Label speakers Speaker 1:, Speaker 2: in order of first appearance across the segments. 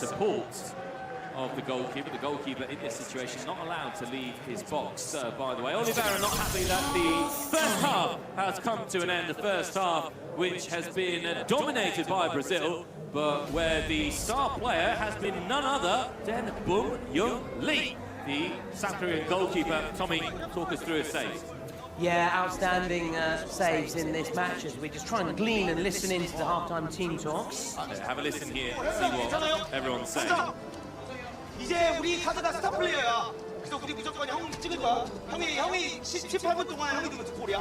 Speaker 1: support of the goalkeeper. The goalkeeper in this situation not allowed to leave his box, by the way. Oliveira not happy that the first half has come to an end. The first half, which has been dominated by Brazil, but where the star player has been none other than Bum Young Lee, the South Korean goalkeeper. Tommy, talk us through his saves.
Speaker 2: Yeah, outstanding saves in this match as we just try and glean and listen into the halftime team talks.
Speaker 1: Have a listen here, see what everyone's saying.
Speaker 3: 이제 우리 카드가 스타 플레이어야. 그래서 우리 무조건 형 찍을 거야. 형이 18분 동안 형이 누구 골이야.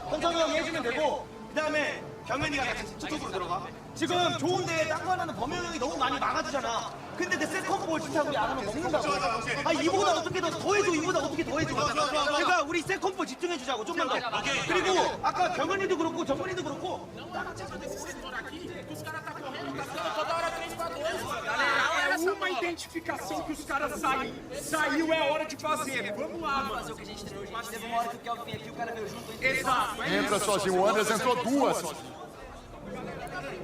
Speaker 3: 현성이 형이 해주면 되고 그다음에 경현이가 저쪽으로 들어가. 지금 좋은데 딴거 하나는 범영 형이 너무 많이 막아주잖아. 근데 그 세컨볼 진짜 우리 안 하면 먹는다고. 아 이보다 어떻게 더 해줘. 이보다 어떻게 더 해줘. 그러니까 우리 세컨볼 집중해주자고 좀만 더. 그리고 아까 경현이도 그렇고 정근이도 그렇고.
Speaker 4: Uma identificação que os caras saem. Saiu, é hora de fazer. Vamos lá, mano. Fazer o que a gente teve uma hora que o Kelvin aqui, o cara veio junto. Exato.
Speaker 5: Entra sozinho, o Anderson entrou duas sozinho.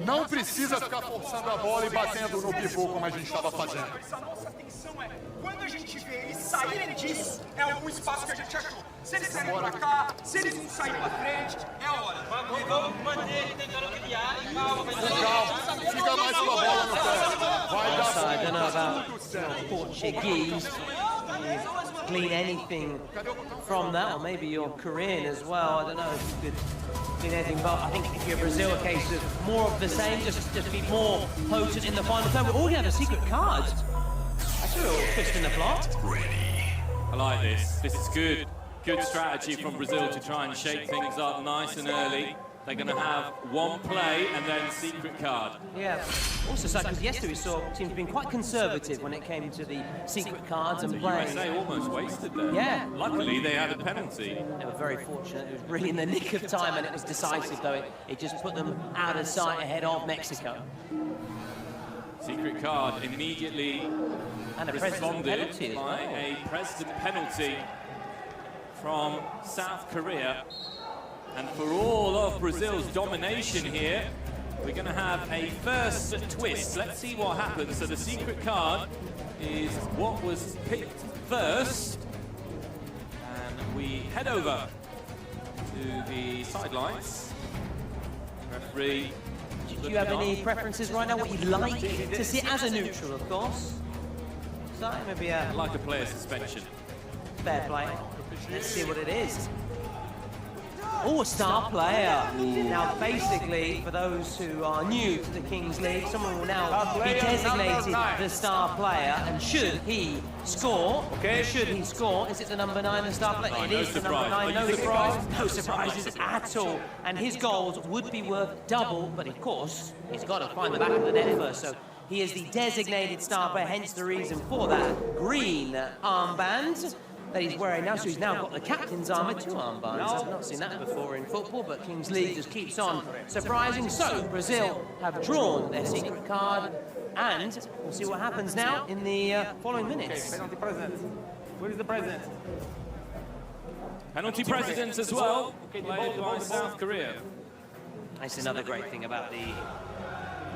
Speaker 5: Não precisa ficar forçando a bola e batendo no pivô como a gente estava fazendo.
Speaker 4: A nossa atenção é, quando a gente vê eles saírem disso, é algum espaço que a gente achou. Se eles saírem pra cá, se eles não saírem pra frente, é a hora.
Speaker 3: Vamos manter tentando criar e calma.
Speaker 5: Calma, fica mais com a bola no pé. Vai dar
Speaker 2: I don't know about Portuguese. Glean anything from that, or maybe you're Korean as well. I don't know if you could glean anything, but I think if you're Brazil, a case of more of the same, just be more potent in the final third. We're all gonna have a secret card. That's a little twist in the plot.
Speaker 1: I like this. This is good. Good strategy from Brazil to try and shake things up nice and early. They're going to have one play and then secret card.
Speaker 2: Yeah. Also, because yesterday we saw teams being quite conservative when it came to the secret cards and playing.
Speaker 1: USA almost wasted there.
Speaker 2: Yeah.
Speaker 1: Luckily, they had a penalty.
Speaker 2: They were very fortunate. It was really in the nick of time, and it was decisive, though. It just put them out of sight ahead of Mexico.
Speaker 1: Secret card immediately
Speaker 2: And a
Speaker 1: responded
Speaker 2: penalty as
Speaker 1: by
Speaker 2: well.
Speaker 1: a president penalty from South Korea. And for all of Brazil's domination here, we're going to have a first twist. Let's see what happens. So the secret card is what was picked first. And we head over to the sidelines. Referee.
Speaker 2: Do you have any preferences right now? What you'd like to see as a neutral, of course? So maybe
Speaker 1: I'd like a player suspension.
Speaker 2: Fair play. Let's see what it is. Oh, a star player. Now, basically, for those who are new to the Kings League, someone will now be designated the star player. And should he score, is it the number 9, the star player? It is the number 9, no surprises at all. And his goals would be worth double, but of course, he's got to find the back of the net first. So he is the designated star player, hence the reason for that green armband that he's wearing now. So he's now got the captain's armour, 2 armbands. I've not seen that before in football, but Kings League just keeps on surprising. So Brazil have drawn their secret card, and we'll see what happens now in the following minutes.
Speaker 3: Penalty president. Where is the president?
Speaker 1: Penalty president as well, played by South Korea.
Speaker 2: That's another great thing about the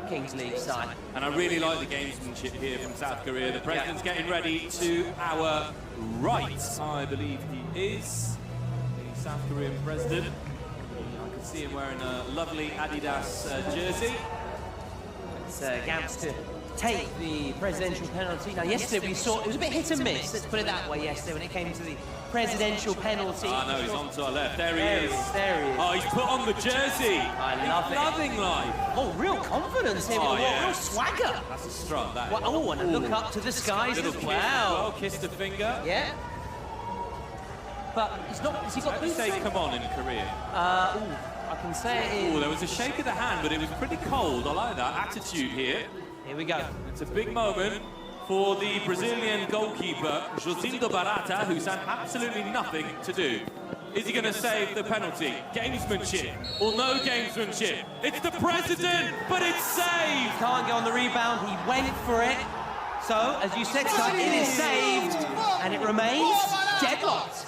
Speaker 2: Kings League side.
Speaker 1: And I really like the gamesmanship here from South Korea. The president's getting ready to our right. I believe he is the South Korean president. I can see him wearing a lovely Adidas jersey.
Speaker 2: It's Gamps to take the presidential penalty. Now, yesterday we saw it was a bit hit and miss. Let's put it that way. Yesterday, when it came to the presidential penalty.
Speaker 1: Oh no, he's on to our left. There he is.
Speaker 2: There he is.
Speaker 1: Oh, he's put on the jersey.
Speaker 2: I love it.
Speaker 1: Loving life.
Speaker 2: Oh, real confidence here.
Speaker 1: Oh, yeah.
Speaker 2: Real swagger.
Speaker 1: That's a strut. That.
Speaker 2: Well, oh, and a look up to the skies
Speaker 1: Little
Speaker 2: as
Speaker 1: kiss
Speaker 2: well.
Speaker 1: Kissed a finger.
Speaker 2: Yeah. But he's not. Has he got boots?
Speaker 1: Say come on in Korean.
Speaker 2: I can say it is.
Speaker 1: Oh, there was a shake of the hand, but it was pretty cold. I like that attitude here.
Speaker 2: Here we go.
Speaker 1: It's a big moment for the Brazilian goalkeeper, Josildo Barata, who's had absolutely nothing to do. Is he going to save the penalty? Gamesmanship or no gamesmanship? It's the president, but it's saved!
Speaker 2: Can't get on the rebound, he went for it. So, as you said, it is saved, and it remains deadlocked.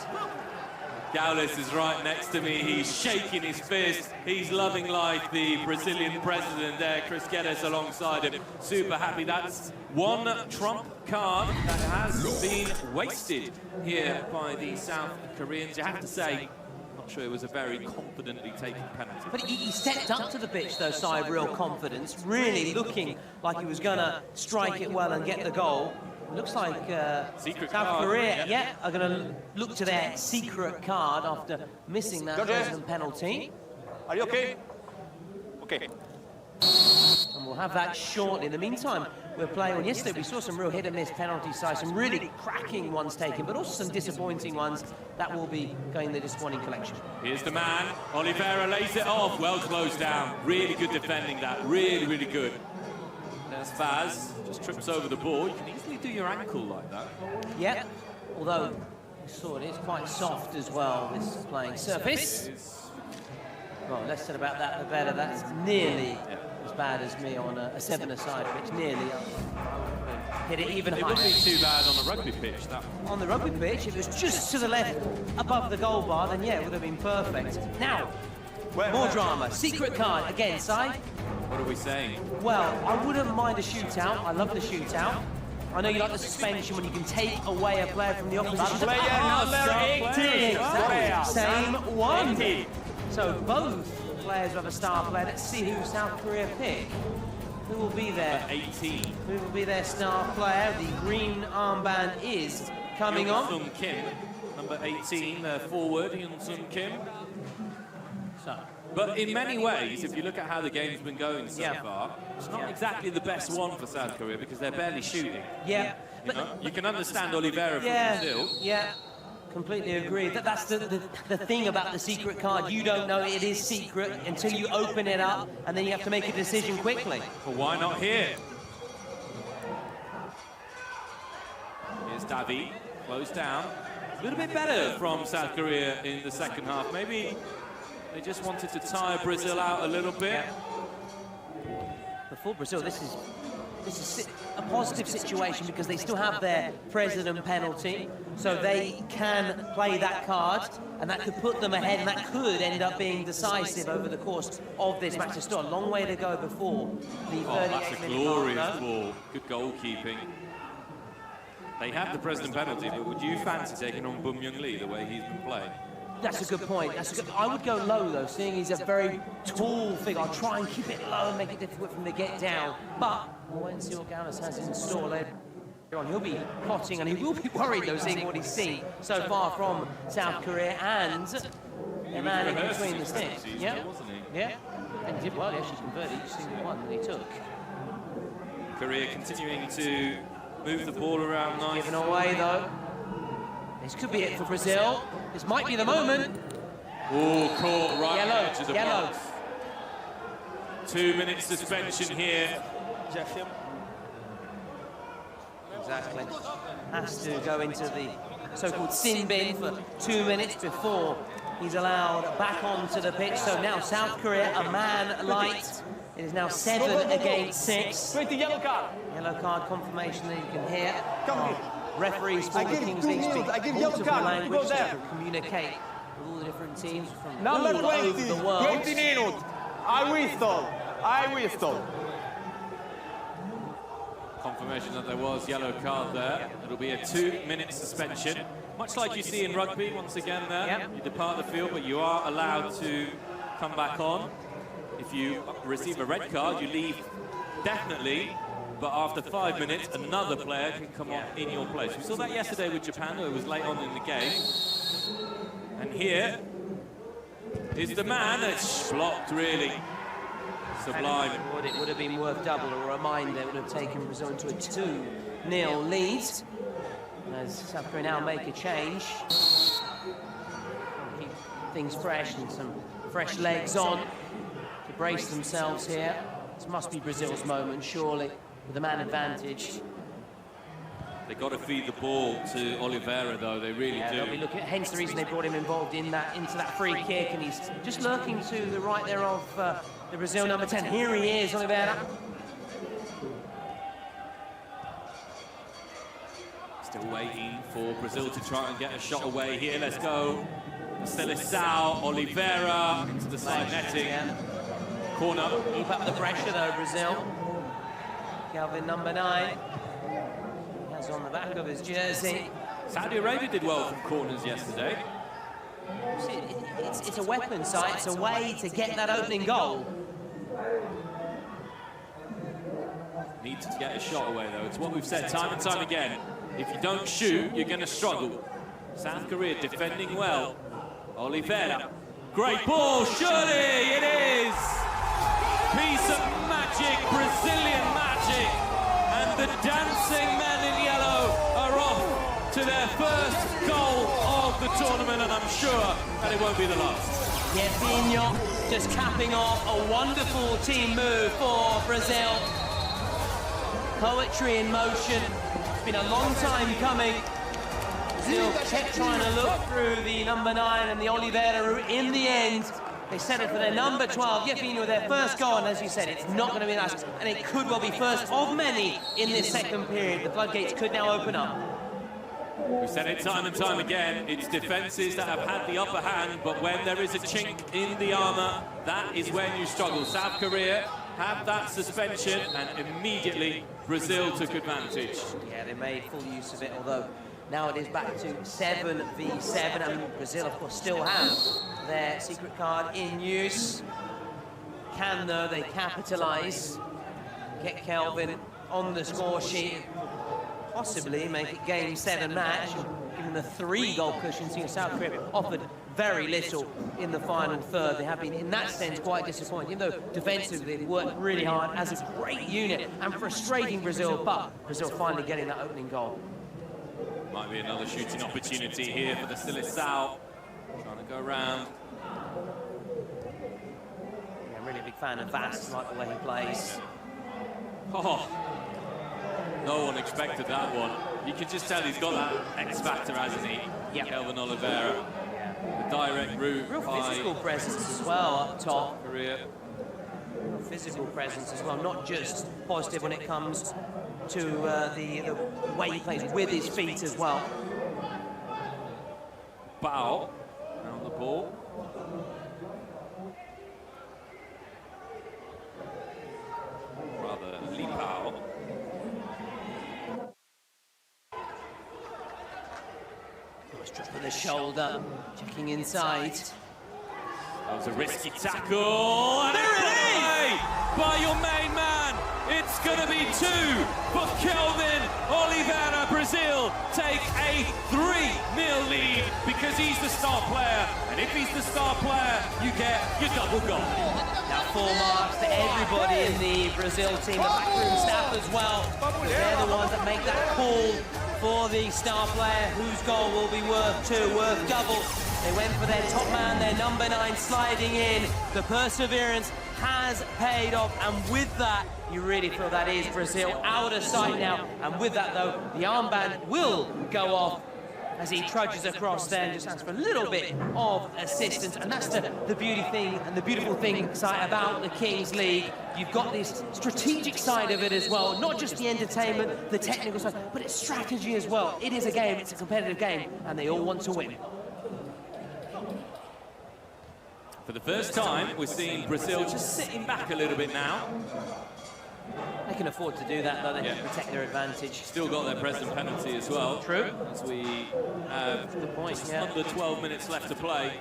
Speaker 1: Gaules is right next to me. He's shaking his fist. He's loving life. The Brazilian president there, Chris Guedes, alongside him. Super happy. That's one trump card that has been wasted here by the South Koreans. You have to say, not sure it was a very confidently taken penalty.
Speaker 2: But he stepped up to the pitch, though, side real confidence, really looking like he was going to strike it well and get the goal. Looks like South Korea, are going to look to their secret card after missing that president penalty.
Speaker 3: Are you okay? Okay.
Speaker 2: And we'll have that shortly. In the meantime, we're playing on yesterday. We saw some real hit-and-miss penalty sides, some really cracking ones taken, but also some disappointing ones that will be going in the disappointing collection.
Speaker 1: Here's the man. Oliveira lays it off. Well closed down. Really good defending that. Really, really good. There's Faz. Just trips over the ball. You can easily do your ankle like that.
Speaker 2: Yeah, although you saw it is quite soft as well, this playing surface. Well, less said about that, the better. That's nearly as bad as me on a seven-a-side pitch. Nearly. Hit it even higher.
Speaker 1: It wouldn't be too bad on the rugby pitch, that one.
Speaker 2: On the rugby pitch, if it was just to the left, above the goal bar, then yeah, it would have been perfect. Now, more drama. Secret card again, Si.
Speaker 1: What are we saying?
Speaker 2: Well, I wouldn't mind a shootout. I love the shootout. I know you like the suspension when you can take away a player from the opposition.
Speaker 3: Player number 18.
Speaker 2: Same one. So both players have a star player. Let's see who South Korea pick. Who will be there?
Speaker 1: 18.
Speaker 2: Who will be their star player? The green armband is coming on.
Speaker 1: Hyun-Sung Kim, number 18, forward, Hyun-Sung Kim.
Speaker 2: So.
Speaker 1: But in many ways, if you look at how the game's been going so far, it's not exactly the best one for South Korea because they're barely shooting.
Speaker 2: Yeah.
Speaker 1: You can understand Oliveira from Brazil.
Speaker 2: Yeah, completely agree. That's the thing about the secret card. You don't know it is secret until you open it up, and then you have to make a decision quickly.
Speaker 1: But why not here? Here's Davi, close down. A little bit better from South Korea in the second half. Maybe they just wanted to tire Brazil out a little bit.
Speaker 2: Before Brazil, this is a positive situation because they still have their president penalty, so they can play that card, and that could put them ahead, and that could end up being decisive over the course of this match. There's still a long way to go before the 38-minute mark.
Speaker 1: That's a glorious ball. Good goalkeeping. They have the president penalty, but would you fancy taking on Bum Young Lee the way he's been playing?
Speaker 2: That's a good point. I would go low, though, seeing he's a very tall figure. I'll try and keep it low and make it difficult for him to get down. But we'll wait and see what Gaules has in store later on. He'll be plotting, and he will be worried, though, seeing what he's seen so far from South Korea and the man in between the sticks. Yeah, yeah. And he did well. He actually converted each single one that he took.
Speaker 1: Korea continuing to move the ball around nicely.
Speaker 2: Given away, though. This could be it for Brazil. This might be the moment.
Speaker 1: Oh, caught right
Speaker 2: Yellow,
Speaker 1: edge of the
Speaker 2: yellow.
Speaker 1: box. 2 minutes suspension here.
Speaker 2: Exactly. Has to go into the so-called sin bin for 2 minutes before he's allowed back onto the pitch. So now South Korea, a man light. It is now 7 against 6.
Speaker 3: Yellow card.
Speaker 2: Yellow card confirmation that you can hear. Referees for the
Speaker 3: give
Speaker 2: Kings
Speaker 3: 2
Speaker 2: League speak
Speaker 3: minutes. I give yellow
Speaker 2: multiple
Speaker 3: card.
Speaker 2: languages
Speaker 3: Go
Speaker 2: to
Speaker 3: there.
Speaker 2: communicate with all the different teams from
Speaker 3: Number
Speaker 2: all
Speaker 3: 20.
Speaker 2: over the world.
Speaker 3: 20 minutes. I whistle.
Speaker 1: Confirmation that there was yellow card there. It'll be a 2-minute suspension. Much like you see in rugby, once again there. You depart the field, but you are allowed to come back on. If you receive a red card, you leave definitely. But after 5 minutes, another player can come on in your place. We saw that yesterday with Japan, though it was late on in the game. And here is the man that's blocked, really. Sublime.
Speaker 2: It would have been worth double. A reminder, it would have taken Brazil into a 2-0 lead. As South Korea now make a change. Keep things fresh and some fresh legs on to brace themselves here. This must be Brazil's moment, surely, with the man advantage.
Speaker 1: They've got to feed the ball to Oliveira, though. They really do.
Speaker 2: They'll be looking, hence the reason they brought him involved in that, into that free kick, and he's just lurking to the right there of the Brazil number 10. Here he is, Oliveira.
Speaker 1: Still waiting for Brazil to try and get a shot away here. Let's go. Seleção, Oliveira into the side netting.
Speaker 2: Yeah.
Speaker 1: Corner.
Speaker 2: Keep up the pressure though, Brazil. Kelvin, number 9. He has on the back of his jersey.
Speaker 1: Saudi Arabia did well from corners yesterday.
Speaker 2: It's a weapon site, it's a way to get that opening goal.
Speaker 1: Need to get a shot away though. It's what we've said time and time again. If you don't shoot, you're going to struggle. South Korea defending well. Oliveira. Great ball, surely it is! Piece of magic, Brazilian magic. And the dancing men in yellow are off to their first goal of the tournament, and I'm sure that it won't be the last.
Speaker 2: Yeah, Pinho just capping off a wonderful team move for Brazil. Poetry in motion. It's been a long time coming. Brazil kept trying to look through the number 9 and the Oliveira route. In the end, they settled for their number 12, Pinho, with their first goal, and as you said, it's not going to be last, and it could well be first of many in this second period. The floodgates could now open up.
Speaker 1: We've said it time and time again, it's defences that have had the upper hand, but when there is a chink in the armour, that is when you struggle. South Korea had that suspension, and immediately Brazil took advantage.
Speaker 2: Yeah, they made full use of it, although now it is back to 7v7, and Brazil, of course, still have their secret card in use. Can, though, they capitalise, get Kelvin on the score sheet, possibly make it game 7 match, given the 3-goal cushion. So South Korea offered very little in the final third. They have been, in that sense, quite disappointing, even though defensively they worked really hard as a great unit and frustrating Brazil, but Brazil finally getting that opening goal.
Speaker 1: Might be another shooting opportunity here for the Seleção. Trying to go around.
Speaker 2: Yeah, I'm really a big fan of Vas, like the way he plays.
Speaker 1: Oh, no one expected that one. You can just tell he's got that X factor, hasn't he?
Speaker 2: Yeah.
Speaker 1: Kelvin Oliveira. The direct route.
Speaker 2: Real physical presence as well up top.
Speaker 1: Korea.
Speaker 2: Real physical presence as well, not just positive when it comes to the way he plays with his feet as well.
Speaker 1: Bao on the ball. Rather, Lipao.
Speaker 2: Nice drop of the shoulder, checking inside.
Speaker 1: That was a risky tackle, and it's away by your main man. It's going to be 2 for Kelvin Oliveira. Brazil take a 3-0 lead because he's the star player, and if he's the star player, you get your double goal.
Speaker 2: Now 4 marks to everybody in the Brazil team, the backroom staff as well. They're the ones that make that call for the star player, whose goal will be worth 2, worth double. They went for their top man, their number 9 sliding in. The perseverance has paid off, and with that, you really feel that is Brazil out of sight now. And with that, though, the armband will go off as he trudges across there and just asks for a little bit of assistance. And that's the beauty thing and the beautiful thing about the Kings League. You've got this strategic side of it as well, not just the entertainment, the technical side, but it's strategy as well. It is a game, it's a competitive game, and they all want to win.
Speaker 1: For the first time, we're seeing Brazil just sitting back a little bit now.
Speaker 2: They can afford to do that, though. They can protect their advantage.
Speaker 1: Still got their present penalty as well.
Speaker 2: True.
Speaker 1: As we have just under 12 minutes left to play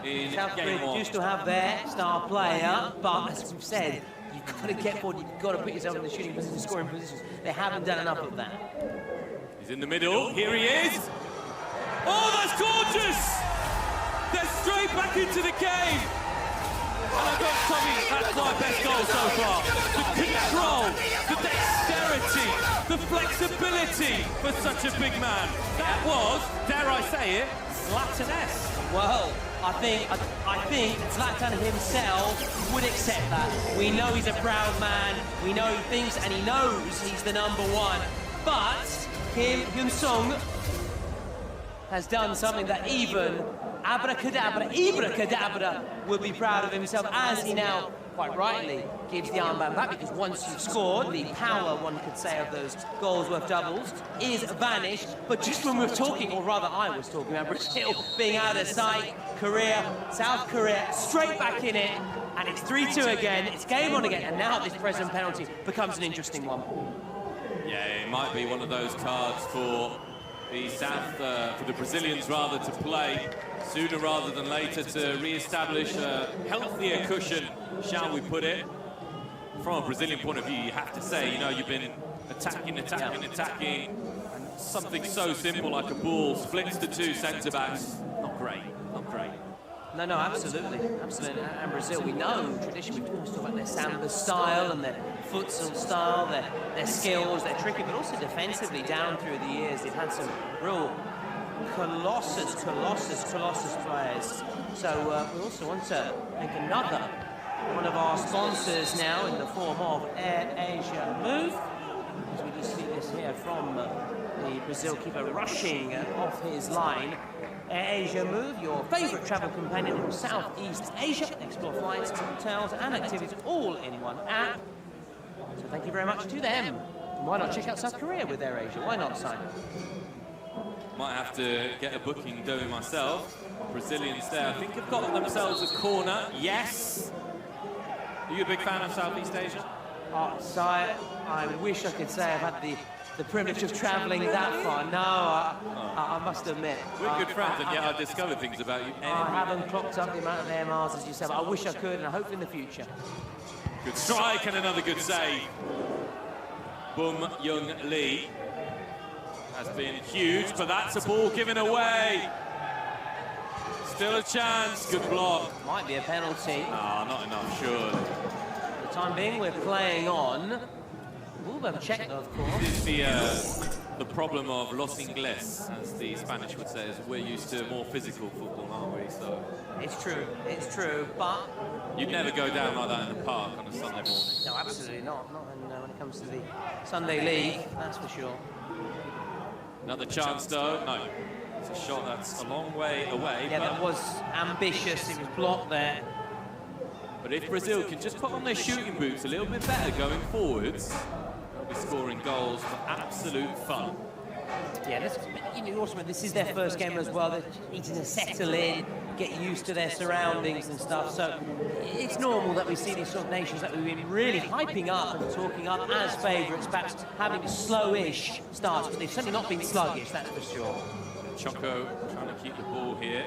Speaker 1: in
Speaker 2: South
Speaker 1: game
Speaker 2: Korea
Speaker 1: 1.
Speaker 2: used to have their star player, but as we've said, you've got to get forward, you've got to put yourself in the shooting position, scoring positions. They haven't done enough of that.
Speaker 1: He's in the middle. Here he is. Oh, that's gorgeous! They're straight back into the game. And I've got to tell you, that's my best goal so far. The control, the dexterity, the flexibility for such a big man. That was, dare I say it, Zlatan-esque.
Speaker 2: Well, I think Zlatan himself would accept that. We know he's a proud man. We know he thinks and he knows he's the number 1. But Kim Hyun-sung has done something that even Abracadabra will be proud of himself, as he now, quite rightly, gives the armband back, because once you've scored, the power, one could say, of those goals worth doubles is vanished. But just when we were talking, or rather I was talking about Brazil being out of sight, South Korea straight back in it, and it's 3-2 again, it's game on again, and now this present penalty becomes an interesting one.
Speaker 1: Yeah, it might be one of those cards for the Brazilians rather, to play sooner rather than later to re-establish a healthier cushion, shall we put it. From a Brazilian point of view, you have to say, you know, you've been attacking, and something so simple like a ball splits the two centre-backs. Not great, not great.
Speaker 2: No, absolutely. And Brazil, we know, traditionally, we've always talked about their samba style and their futsal style, their skills, their tricking, but also defensively down through the years. They've had some real colossus players. So we also want to make another one of our sponsors now in the form of Air Asia Move. As we just see this here from the Brazil keeper rushing off his line. Air Asia Move, your favourite travel companion from Southeast Asia. Explore flights, hotels and activities all in one app. So thank you very much to them. And why not check out South Korea with Air Asia? Why not, Simon?
Speaker 1: Might have to get a booking doing myself. Brazilians there, I think, have got themselves a corner. Yes. Are you a big fan of Southeast Asia?
Speaker 2: Si, I wish I could say I've had the privilege of travelling that far. No, I must admit.
Speaker 1: We're good friends, and yet I discovered things about you.
Speaker 2: I haven't clocked up the amount of air miles as you said, but I wish I could, and I hope in the future.
Speaker 1: Good strike and another good save. Bum Young Lee has been huge, but that's a ball given away. Still a chance. Good block.
Speaker 2: Might be a penalty.
Speaker 1: Ah, not enough, surely.
Speaker 2: For the time being, we're playing on. We'll have a check, of course.
Speaker 1: This is the problem of los ingles, as the Spanish would say, is we're used to more physical football, aren't we? So
Speaker 2: it's true, but
Speaker 1: you'd never go down like that in the park on a Sunday morning.
Speaker 2: No, absolutely not. Not when it comes to the Sunday League, that's for sure.
Speaker 1: Another chance, though. No, it's a shot that's a long way away.
Speaker 2: Yeah, that was ambitious. It was blocked there.
Speaker 1: But if Brazil can just put on their shooting boots a little bit better going forwards, they'll be scoring goals for absolute fun.
Speaker 2: Yeah, also, this is their first game as well. They're needing to settle in, get used to their surroundings and stuff. So it's normal that we see these sort of nations that we've been really hyping up and talking up as favourites, perhaps having slowish starts, but they've certainly not been sluggish, that's for sure.
Speaker 1: Choco trying to keep the ball here.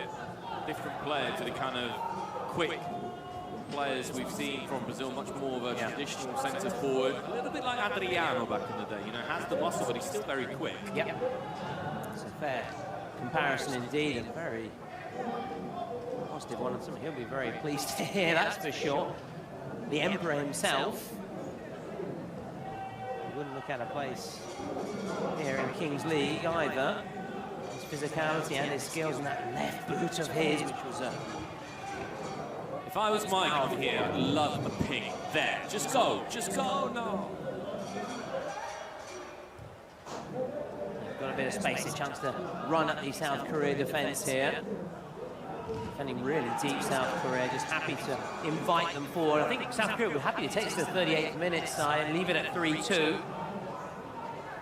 Speaker 1: Different player to the kind of quick players we've seen from Brazil, much more of a traditional centre forward, a little bit like Adriano back in the day, you know, has the muscle but he's still very quick.
Speaker 2: Yep. It's a fair comparison indeed, and very positive one, and something he'll be very pleased to hear, that's for sure. The Emperor himself wouldn't look at a place here in Kings League either. His physicality and his skills, and that left boot of his, which was a...
Speaker 1: If I was Mike here, I'd love a ping there. Just go, no.
Speaker 2: Got a bit of space, a chance to run at the South Korea defence here. Defending really deep, South Korea, just happy to invite them forward. I think South Korea were happy to take us to the 38th minute side and leave it at 3-2.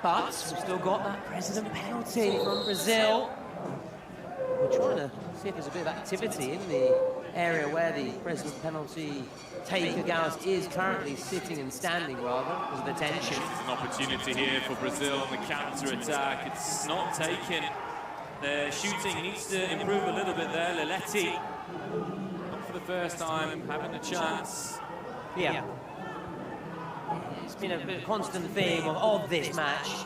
Speaker 2: But we've still got that president penalty from Brazil. We're trying to see if there's a bit of activity in the area where the president penalty taker Gauss is currently sitting and standing, rather, because of the tension.
Speaker 1: There's an opportunity here for Brazil on the counter-attack. It's not taken. Their shooting needs to improve a little bit there. Leletti, not for the first time, having a chance.
Speaker 2: Yeah. It's been a bit of a constant theme of this match.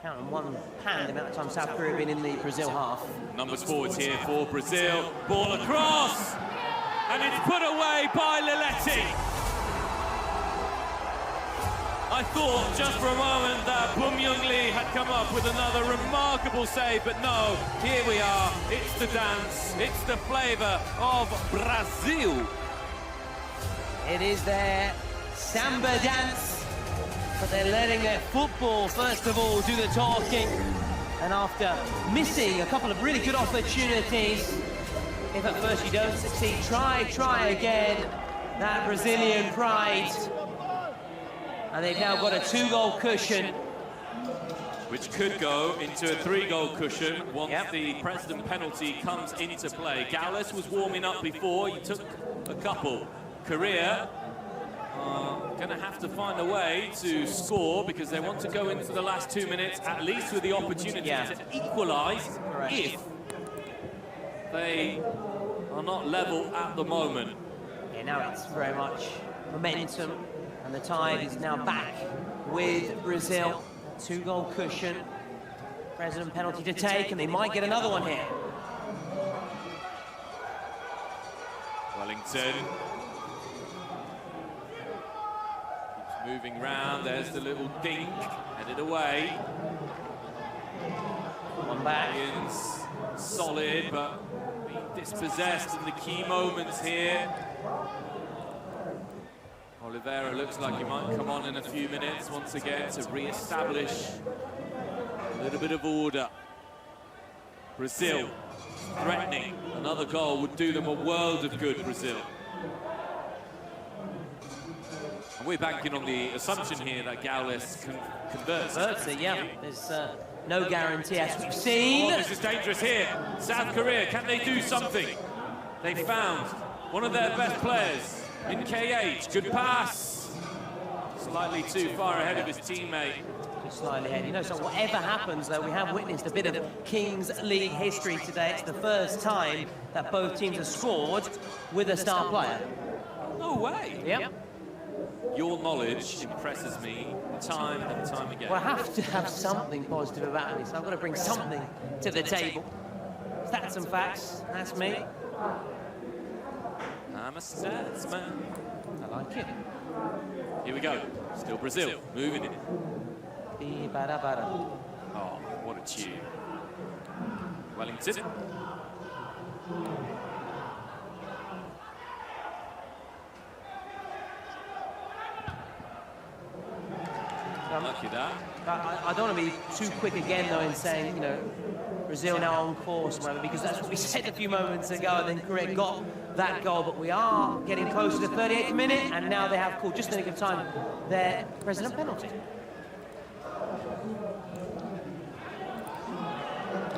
Speaker 2: Count on one hand the amount of time South Korea have been in the Brazil half.
Speaker 1: Numbers forwards here for Brazil. Ball across, and it's put away by Leletti. I thought just for a moment that Bum Young Lee had come up with another remarkable save, but no, here we are. It's the dance, it's the flavour of Brazil.
Speaker 2: It is their samba dance, but they're letting their football, first of all, do the talking. And after missing a couple of really good opportunities, if at first you don't succeed, try again. that Brazilian pride. And they've now got a 2-goal cushion.
Speaker 1: Which could go into a 3-goal cushion once the president penalty comes into play. Gaules was warming up before, he took a couple. Korea are going to have to find a way to score because they want to go into the last 2 minutes at least with the opportunity to equalise if they are not level at the moment.
Speaker 2: Yeah, now it's very much momentum and the tide is now back with Brazil. 2-goal cushion, president penalty to take, and they might get another one here.
Speaker 1: Wellington keeps moving round. There's the little dink, headed away.
Speaker 2: One back.
Speaker 1: Ian's solid, but being dispossessed in the key moments here. Oliveira looks like he might come on in a few minutes once again to re-establish a little bit of order. Brazil threatening. Another goal would do them a world of good, Brazil. And we're banking on the assumption here that Gaules converts
Speaker 2: it, yeah. There's no guarantee, as we've seen.
Speaker 1: Oh, this is dangerous here. South Korea, can they do something? They found one of their best players in KH. Good pass. Slightly too far ahead of his teammate.
Speaker 2: Just slightly ahead. You know, so whatever happens, though, we have witnessed a bit of Kings League history today. It's the first time that both teams have scored with a star player.
Speaker 1: No way.
Speaker 2: Yep.
Speaker 1: Your knowledge impresses me time and time again.
Speaker 2: Well, I have to have something positive about me, so I've got to bring something to the table. Stats and facts, that's me.
Speaker 1: I'm a statsman.
Speaker 2: I like it.
Speaker 1: Here we go. Still Brazil, moving it. Oh, what a tune. Wellington. Lucky that.
Speaker 2: I don't want to be too quick again, though, in saying, you know, Brazil now on course, whatever, because that's what we said a few moments ago, and then Korea got that goal, but we are getting close to the 38th minute, and now they have called, just in the nick of time, their president penalty.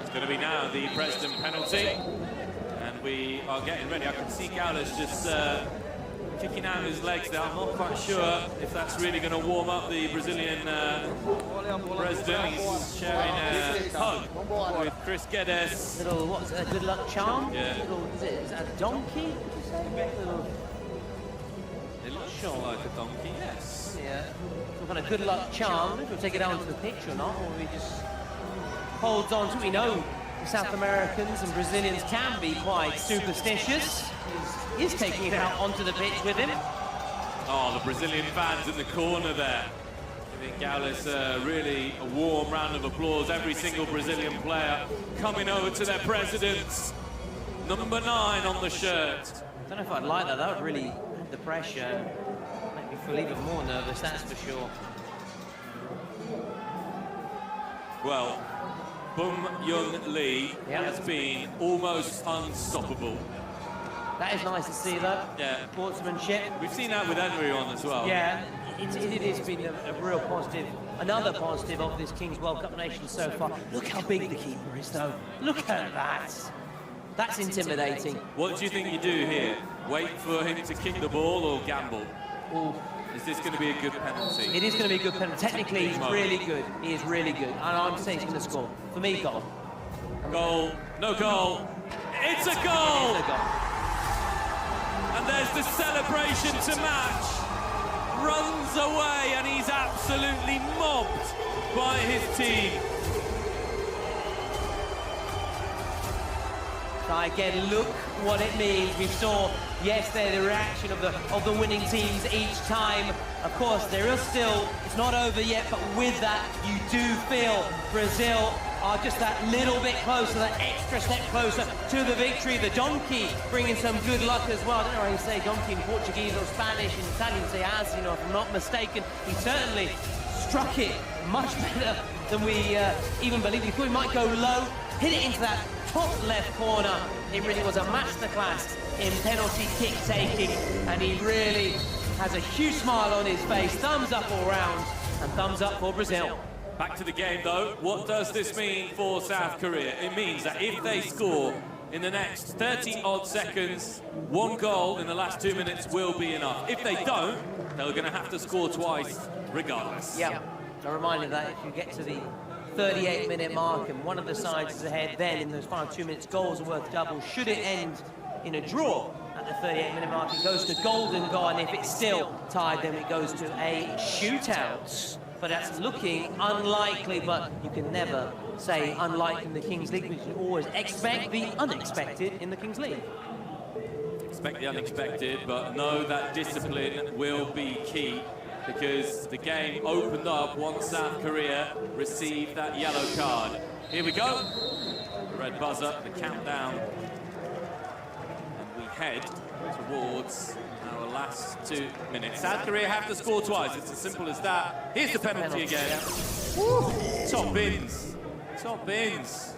Speaker 1: It's going to be now the president penalty, and we are getting ready. I can see Gaules just kicking out his legs there. I'm not quite sure if that's really going to warm up the Brazilian president. He's sharing a hug with Chris Guedes.
Speaker 2: Little, what's a good luck charm?
Speaker 1: Yeah.
Speaker 2: Little, is it a donkey? Did you say? Little,
Speaker 1: it looks like a donkey, yes.
Speaker 2: Yeah. Some kind of good luck charm. We'll take it out onto the pitch or not, or we just holds on to. We know the South Americans and Brazilians can be quite superstitious. He's taking it out onto the pitch with him.
Speaker 1: Oh, the Brazilian fans in the corner there. I think Gaules really a warm round of applause. Every single Brazilian player coming over to their presidents. Number 9 on the shirt.
Speaker 2: I don't know if I'd like that. That would really add the pressure. Make me feel even more nervous, that's for sure.
Speaker 1: Well, Bum Young Lee has been almost unstoppable.
Speaker 2: That is nice to see, though.
Speaker 1: Yeah.
Speaker 2: Sportsmanship.
Speaker 1: We've seen that with Henry on as well.
Speaker 2: Yeah, it has been a real positive, another positive of this Kings World Cup nation so far. Look how big the keeper is, though. Look at that. That's intimidating.
Speaker 1: What do you think you do here? Wait for him to kick the ball or gamble?
Speaker 2: Ooh.
Speaker 1: Is this going to be a good penalty?
Speaker 2: It is going to be a good penalty. Technically, he's really good. He is really good. And I'm saying he's going to score. For me, goal.
Speaker 1: Goal. No goal. It's a goal!
Speaker 2: It's a goal.
Speaker 1: And there's the celebration to match. Runs away and he's absolutely mobbed by his team.
Speaker 2: So again, look what it means. We saw yesterday the reaction of the winning teams each time. Of course, there is still, it's not over yet, but with that, you do feel Brazil are just that little bit closer, that extra step closer to the victory. The donkey bringing some good luck as well. I don't know how you say donkey in Portuguese or Spanish. In Italian, say as, you know, if I'm not mistaken. He certainly struck it much better than we even believed. We thought he might go low, hit it into that top left corner. It really was a masterclass in penalty kick taking, and he really has a huge smile on his face. Thumbs up all round, and thumbs up for Brazil.
Speaker 1: Back to the game though, what does this mean for South Korea? It means that if they score in the next 30-odd seconds, one goal in the last 2 minutes will be enough. If they don't, they're going to have to score twice regardless.
Speaker 2: Yeah, a reminder that if you get to the 38-minute mark and one of the sides is ahead, then in those final 2 minutes, goals are worth double. Should it end in a draw at the 38-minute mark, it goes to golden goal, and if it's still tied, then it goes to a shootout. But that's looking unlikely, but you can never say unlikely in the Kings League. We should always expect the unexpected in the Kings League.
Speaker 1: Expect the unexpected, but know that discipline will be key, because the game opened up once South Korea received that yellow card. Here we go. The red buzzer, the countdown. And we head towards our last 2 minutes. South Korea have to score twice. It's as simple as that. Here's the penalty again. Woo. Top bins. Top bins.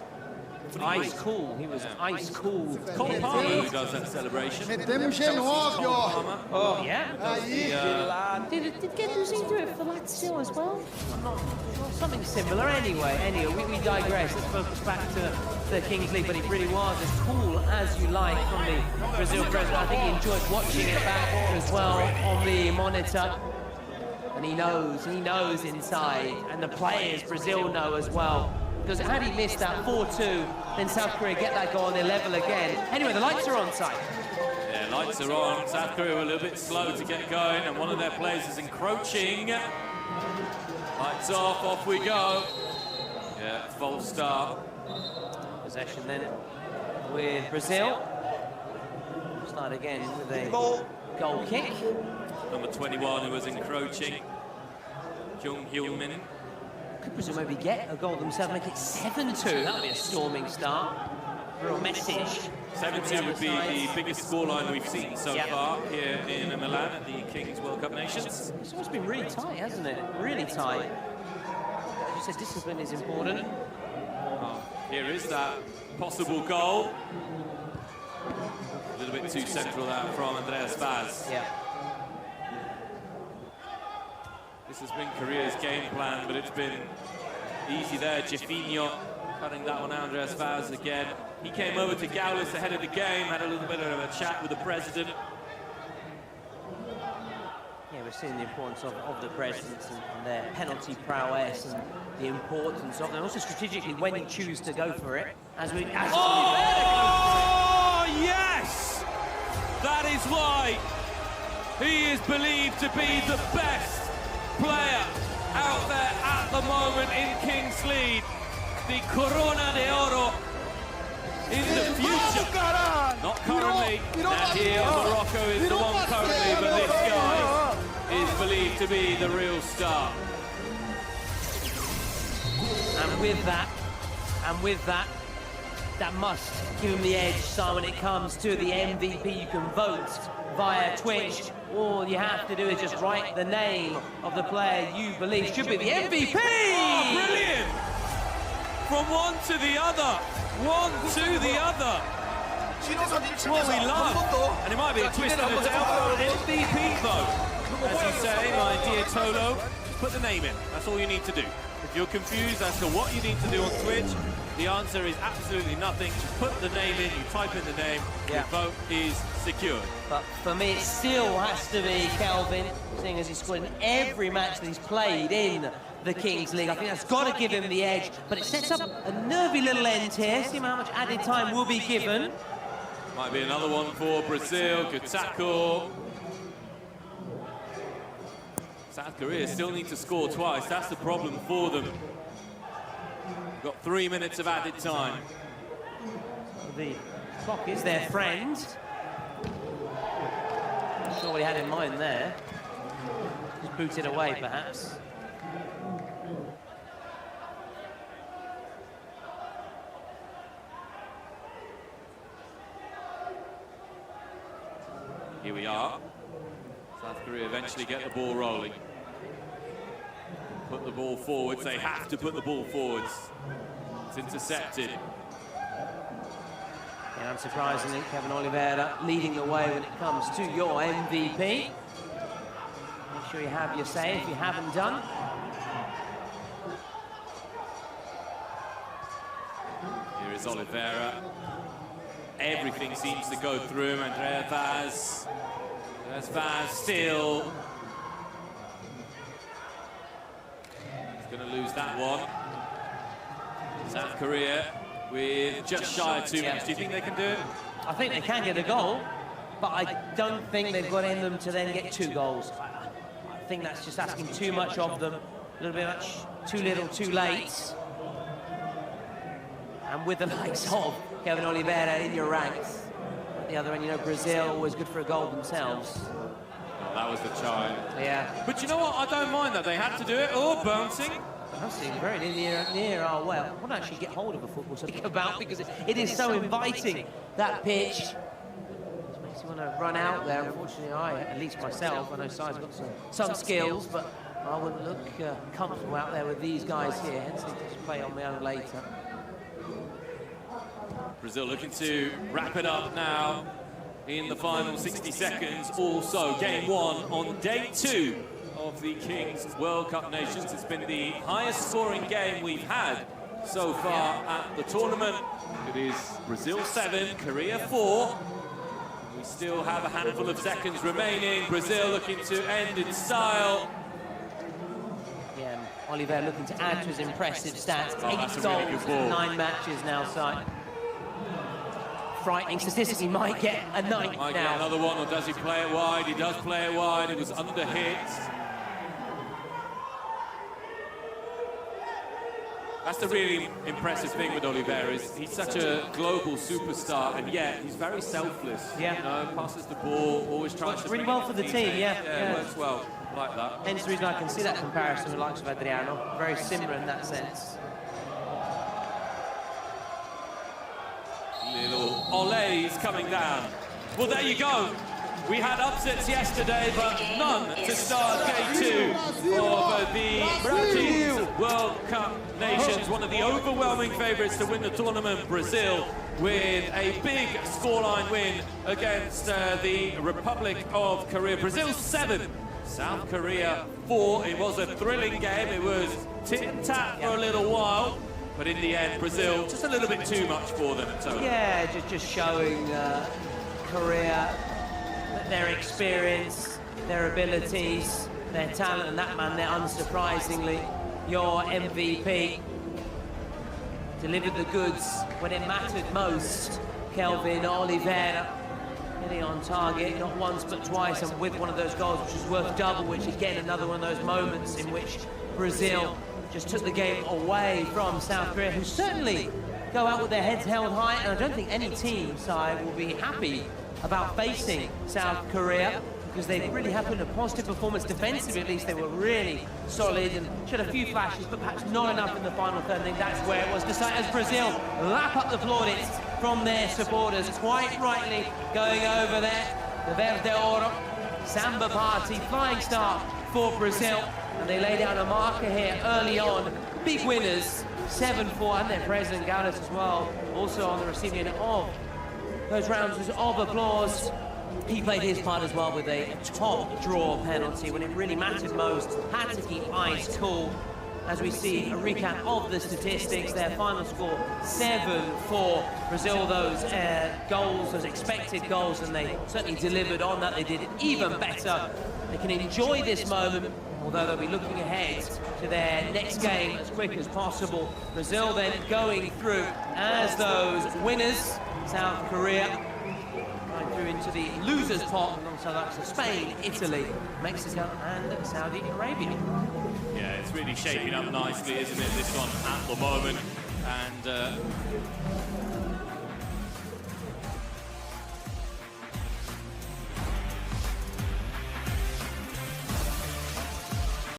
Speaker 2: Ice cool. He was ice cool.
Speaker 1: Cole Palmer who does that celebration.
Speaker 5: Metemos em 9, ó.
Speaker 2: Oh, yeah.
Speaker 5: Aí.
Speaker 2: Did Gedusing do it for Lazio as well? I'm not sure. Something similar anyway. Anyway, we digress. Let's focus back to the Kings League, but it really was as cool as you like from the Brazil president. I think he enjoyed watching it back as well on the monitor. And he knows inside. And the players, Brazil know as well. Because had he missed that 4-2, then South Korea get that goal and they level again. Anyway, the lights are on side.
Speaker 1: Yeah, lights are on. South Korea were a little bit slow to get going, and one of their players is encroaching. Lights off we go. Yeah, false start.
Speaker 2: Possession then with Brazil. Start again with a goal kick.
Speaker 1: Number 21 who was encroaching, Jung Hyun-min.
Speaker 2: Could Brazil maybe get a goal themselves, make it 7-2. That would be a storming start. Real message.
Speaker 1: 7-2 would be the biggest scoreline we've seen so far here in Milan at the Kings World Cup Nations.
Speaker 2: It's always been really tight, hasn't it? Really tight. As you said, discipline is important.
Speaker 1: Oh, here is that possible goal. A little bit too central that from Andreas Vaz.
Speaker 2: Yeah.
Speaker 1: This has been Korea's game plan, but it's been easy there. Jefinho cutting that one out. Andreas Vaz again. He came over to Gaulis ahead of the game, had a little bit of a chat with the president.
Speaker 2: Yeah, we're seeing the importance of the presidents and their penalty prowess and the importance of them. Also strategically when you choose to go for it.
Speaker 1: Yes! That is why he is believed to be the best player out there at the moment in Kings League. The Corona de Oro in the future. Not currently. And here Morocco is the one currently, but this guy is believed to be the real star.
Speaker 2: And with that, that must give him the edge. So when it comes to the MVP, you can vote via Twitch. All you have to do is just write the name of the player you believe should be the MVP!
Speaker 1: Oh, brilliant! From one to the other. One to the other. What we love. And it might be a twist of the tail for an MVP vote. As you say, my dear Tolo, put the name in. That's all you need to do. If you're confused as to what you need to do on Twitch, the answer is absolutely nothing. You put the name in, you type in the name, your vote is secured.
Speaker 2: But for me, it still has to be Kelvin, seeing as he's scored in every match that he's played in the Kings League. I think that's got to give him the edge. But it sets up a nervy little end here. See how much added time will be given.
Speaker 1: Might be another one for Brazil. Good tackle. South Korea still need to score twice. That's the problem for them. Got 3 minutes of added time.
Speaker 2: The clock is their friend. Not sure what he had in mind there. Just boot it away, perhaps.
Speaker 1: Here we are. South Korea eventually get the ball rolling. Put the ball forwards. They have to put the ball forwards. It's intercepted.
Speaker 2: And unsurprisingly, Kevin Oliveira leading the way when it comes to your MVP. Make sure you have your say if you haven't done.
Speaker 1: Here is Oliveira. Everything seems to go through him. Andrea Vaz. There's Vaz still. He's going to lose that one. South Korea with just shy of 2 minutes. Do you think they can do it?
Speaker 2: I think they can get a goal, but I don't think they've got in them to then get 2 goals. I think that's just asking too much of them. A little bit much, too little, too late. And with the likes of Kevin Oliveira in your ranks. At the other end, you know, Brazil always good for a goal themselves.
Speaker 1: Oh, that was the try.
Speaker 2: Yeah.
Speaker 1: But you know what? I don't mind that. They had to do it. Oh, bouncing.
Speaker 2: Bouncing very near our well. I want to actually get hold of a football to think about because it is so inviting, that pitch. It makes you want to run out there. Unfortunately, at least myself, I know Sai's got some skills, but I wouldn't look comfortable out there with these guys here. Hence, I just play on my own later.
Speaker 1: Brazil looking to wrap it up now in the final 60 seconds. Also, game 1 on day 2 of the Kings World Cup Nations. It's been the highest scoring game we've had so far at the tournament. It is Brazil 7, Korea 4. We still have a handful of seconds remaining. Brazil looking to end in style.
Speaker 2: Yeah, Oliver looking to add to his impressive stats.
Speaker 1: Oh,
Speaker 2: 8 goals in 9 matches now, Si. Frightening statistically, might get a 9th
Speaker 1: Might
Speaker 2: now.
Speaker 1: get another one, or does he play it wide? He does play it wide. It was under hit. That's the really impressive thing with Oliveira, is he's such a global superstar, and yet he's very selfless.
Speaker 2: Yeah.
Speaker 1: You know, passes the ball, always tries to
Speaker 2: really
Speaker 1: bring
Speaker 2: well for the team, yeah.
Speaker 1: Yeah, it works well, like that.
Speaker 2: Hence the reason I can see that comparison with the likes of Adriano. Very similar in that sense.
Speaker 1: Little Ole's coming down. Well, there you go. We had upsets yesterday, but none to start day 2 of the Kings World Cup Nations. One of the overwhelming favourites to win the tournament, Brazil, with a big scoreline win against the Republic of Korea. Brazil 7, South Korea 4. It was a thrilling game. It was tit-tat for a little while. But in the end, Brazil, just a little bit too much for them at total.
Speaker 2: Yeah, just showing Korea, their experience, their abilities, their talent, and that man there, unsurprisingly, your MVP, delivered the goods when it mattered most. Kelvin Oliveira, hitting on target, not once but twice, and with one of those goals, which is worth double, which again, another one of those moments in which Brazil just took the game away from South Korea, who certainly go out with their heads held high, and I don't think any team side will be happy about facing South Korea, because they really have put in a positive performance defensively. At least they were really solid and showed a few flashes, but perhaps not enough in the final third. I think that's where it was decided, as Brazil lap up the plaudits from their supporters, quite rightly going over there. The Verde Oro Samba party, flying start for Brazil. And they lay down a marker here early on. Big winners, 7-4, and their president, Gaudas, as well, also on the receiving end of those rounds of applause. He played his part as well with a top draw penalty when it really mattered most. Had to keep eyes cool. As we see a recap of the statistics, their final score 7-4. Brazil, those goals, those expected goals, and they certainly delivered on that. They did it even better. They can enjoy this moment, although they'll be looking ahead to their next game as quick as possible. Brazil then going through as those winners. South Korea going through into the losers pot, alongside that's Spain, Italy, Mexico, and Saudi Arabia.
Speaker 1: Yeah, it's really shaping up nicely, isn't it, this one at the moment? And